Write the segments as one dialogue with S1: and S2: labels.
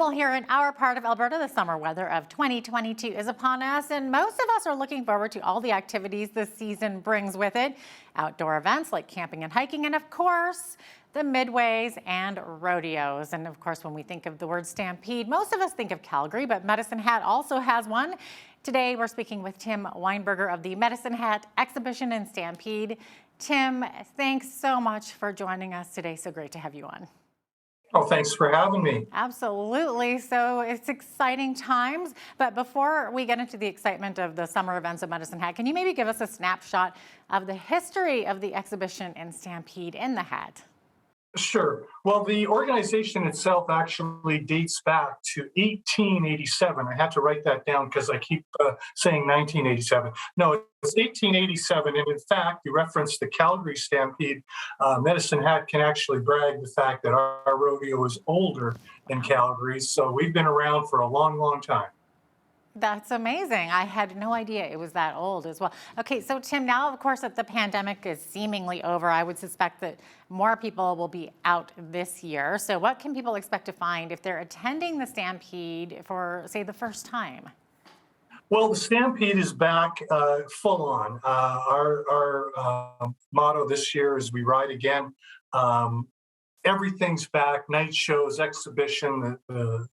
S1: Well, here in our part of Alberta, the summer weather of 2022 is upon us, and most of us are looking forward to all the activities the season brings with it. Outdoor events like camping and hiking, and of course, the midways and rodeos. And of course, when we think of the word Stampede, most of us think of Calgary, but Medicine Hat also has one. Today, we're speaking with Tim Weinberger of the Medicine Hat Exhibition in Stampede. Tim, thanks so much for joining us today. So great to have you on.
S2: Oh, thanks for having me.
S1: Absolutely. So it's exciting times. But before we get into the excitement of the summer events at Medicine Hat, can you maybe give us a snapshot of the history of the exhibition in Stampede in the Hat?
S2: Sure. Well, the organization itself actually dates back to 1887. I had to write that down because I keep saying 1987. No, it's 1887. And in fact, you referenced the Calgary Stampede. Medicine Hat can actually brag the fact that our rodeo is older than Calgary. So we've been around for a long, long time.
S1: That's amazing. I had no idea it was that old as well. Okay, so Tim, now of course that the pandemic is seemingly over, I would suspect that more people will be out this year. So what can people expect to find if they're attending the Stampede for, say, the first time?
S2: Well, the Stampede is back full on. Our motto this year is "We Ride Again." Everything's back: night shows, exhibition, the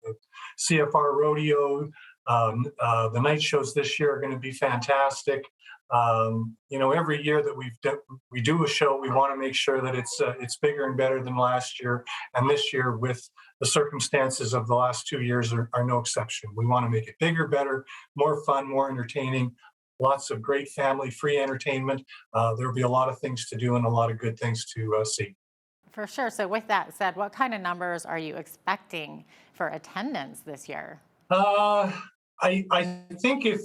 S2: CFR rodeo. The night shows this year are going to be fantastic. Every year that we do a show, we want to make sure that it's bigger and better than last year. And this year, with the circumstances of the last 2 years, are no exception. We want to make it bigger, better, more fun, more entertaining. Lots of great family-free entertainment. There'll be a lot of things to do and a lot of good things to see.
S1: For sure. So with that said, what kind of numbers are you expecting for attendance this year?
S2: Uh, I think if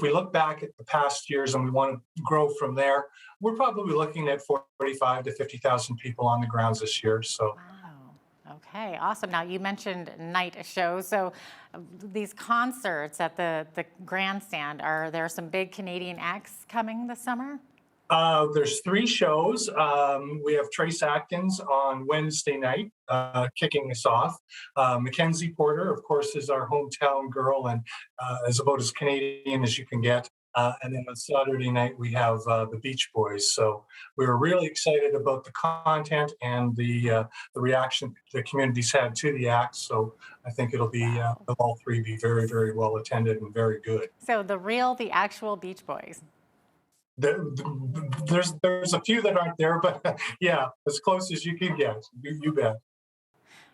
S2: we look back at the past years and we want to grow from there, we're probably looking at 45 to 50,000 people on the grounds this year. So
S1: Wow. Okay, awesome. Now you mentioned night shows. So these concerts at the grandstand, are there some big Canadian acts coming this summer?
S2: there's three shows. We have Trace Atkins on Wednesday night, kicking us off. Mackenzie Porter, of course, is our hometown girl and is about as Canadian as you can get. And then on Saturday night, we have the Beach Boys. So we were really excited about the content and the reaction the community's had to the act. So I think it'll be,
S1: Wow.
S2: all three be very, very well attended and very good.
S1: So the actual Beach Boys.
S2: There's a few that aren't there, but yeah, as close as you can get. You bet.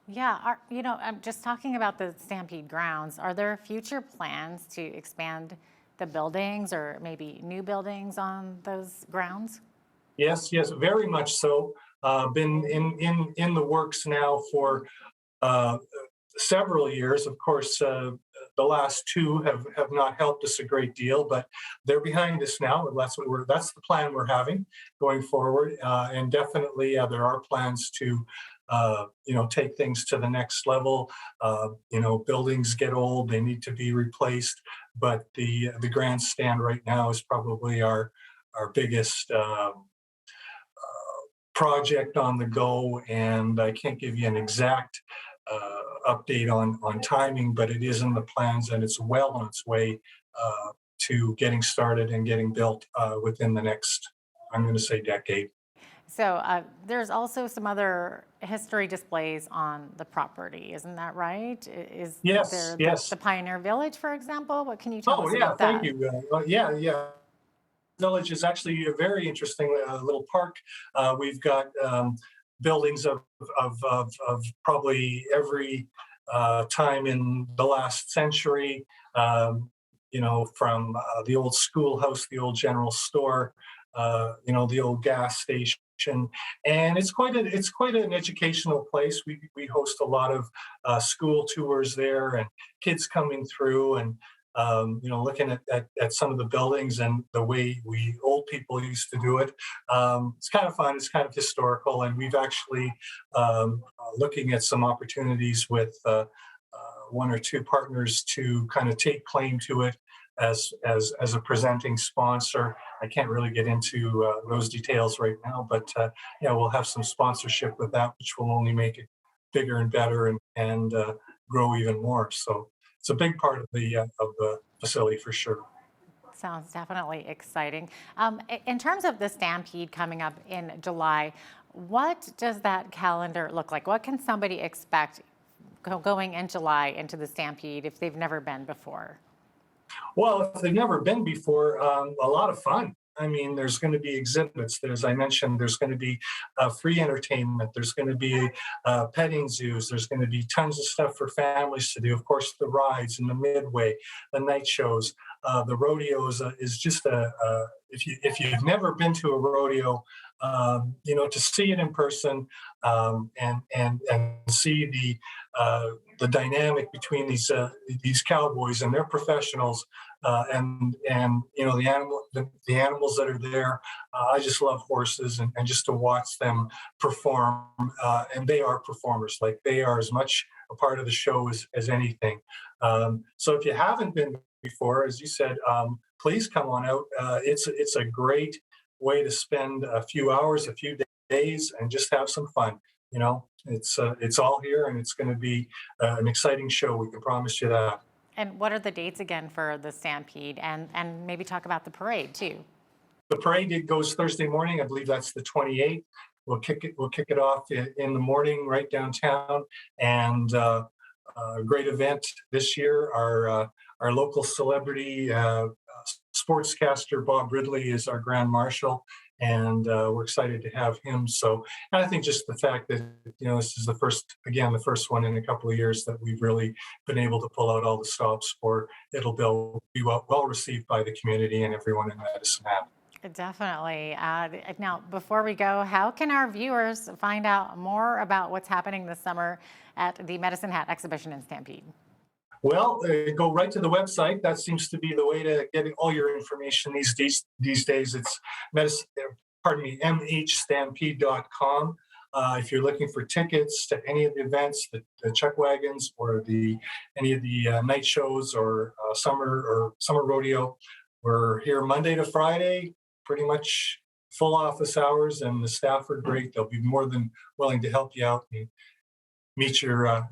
S1: Yeah, I'm just talking about the Stampede grounds. Are there future plans to expand the buildings or maybe new buildings on those grounds?
S2: Yes, very much so. Been in the works now for uh, several years. Of course, the last two have not helped us a great deal, but they're behind us now. And that's the plan we're having going forward. And definitely, there are plans to take things to the next level. Buildings get old; they need to be replaced. But the grandstand right now is probably our biggest project on the go, and I can't give you an exact update on timing, but it is in the plans and it's well on its way to getting started and getting built within the next, I'm going to say, decade.
S1: So there's also some other history displays on the property, isn't that right? Is
S2: Yes,
S1: there the
S2: yes.
S1: Pioneer Village, for example? What can you tell
S2: Oh,
S1: us
S2: yeah,
S1: about
S2: thank
S1: that?
S2: you. Yeah. Village is actually a very interesting little park. We've got buildings of probably every time in the last century. From the old schoolhouse, the old general store, the old gas station, and it's quite an educational place. We host a lot of school tours there, and kids coming through and looking at some of the buildings and the way we old people used to do it. It's kind of fun. It's kind of historical, and we've actually looking at some opportunities with one or two partners to kind of take claim to it as a presenting sponsor. I can't really get into those details right now, but yeah, we'll have some sponsorship with that, which will only make it bigger and better and grow even more. So it's a big part of the facility for sure.
S1: Sounds definitely exciting. In terms of the Stampede coming up in July, what does that calendar look like? What can somebody expect going in July into the Stampede if they've never been before?
S2: Well, if they've never been before, a lot of fun. I mean, there's going to be exhibits. As I mentioned, there's going to be free entertainment. There's going to be petting zoos. There's going to be tons of stuff for families to do. Of course, the rides and the midway, the night shows, the rodeos is just if you've never been to a rodeo, to see it in person and see the dynamic between these cowboys and they're professionals and the animals that are there. I just love horses and just to watch them perform. And they are performers, like they are as much a part of the show as anything. So if you haven't been before, as you said, please come on out. It's a great way to spend a few hours, a few days, and just have some fun. It's all here, and it's going to be an exciting show. We can promise you that.
S1: And what are the dates again for the Stampede? And maybe talk about the parade too.
S2: The parade it goes Thursday morning. I believe that's the 28th. We'll kick it off in the morning right downtown, and a great event this year. Our local celebrity sportscaster Bob Ridley is our grand marshal, and we're excited to have him. So, and I think just the fact that this is the first one in a couple of years that we've really been able to pull out all the stops for. It'll be well received by the community and everyone in Medicine Hat.
S1: Definitely. Now, before we go, how can our viewers find out more about what's happening this summer at the Medicine Hat exhibition in Stampede?
S2: Well, go right to the website. That seems to be the way to get all your information these days. It's mhstampede.com. If you're looking for tickets to any of the events, the chuck wagons or any of the night shows or summer rodeo, we're here Monday to Friday, pretty much full office hours, and the staff are great. They'll be more than willing to help you out and meet your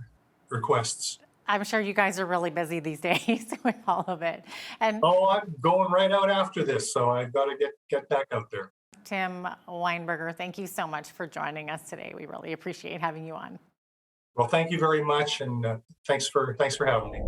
S2: requests.
S1: I'm sure you guys are really busy these days with all of it. And
S2: I'm going right out after this, so I've got to get back out there.
S1: Tim Weinberger, thank you so much for joining us today. We really appreciate having you on.
S2: Well, thank you very much, and thanks for having me.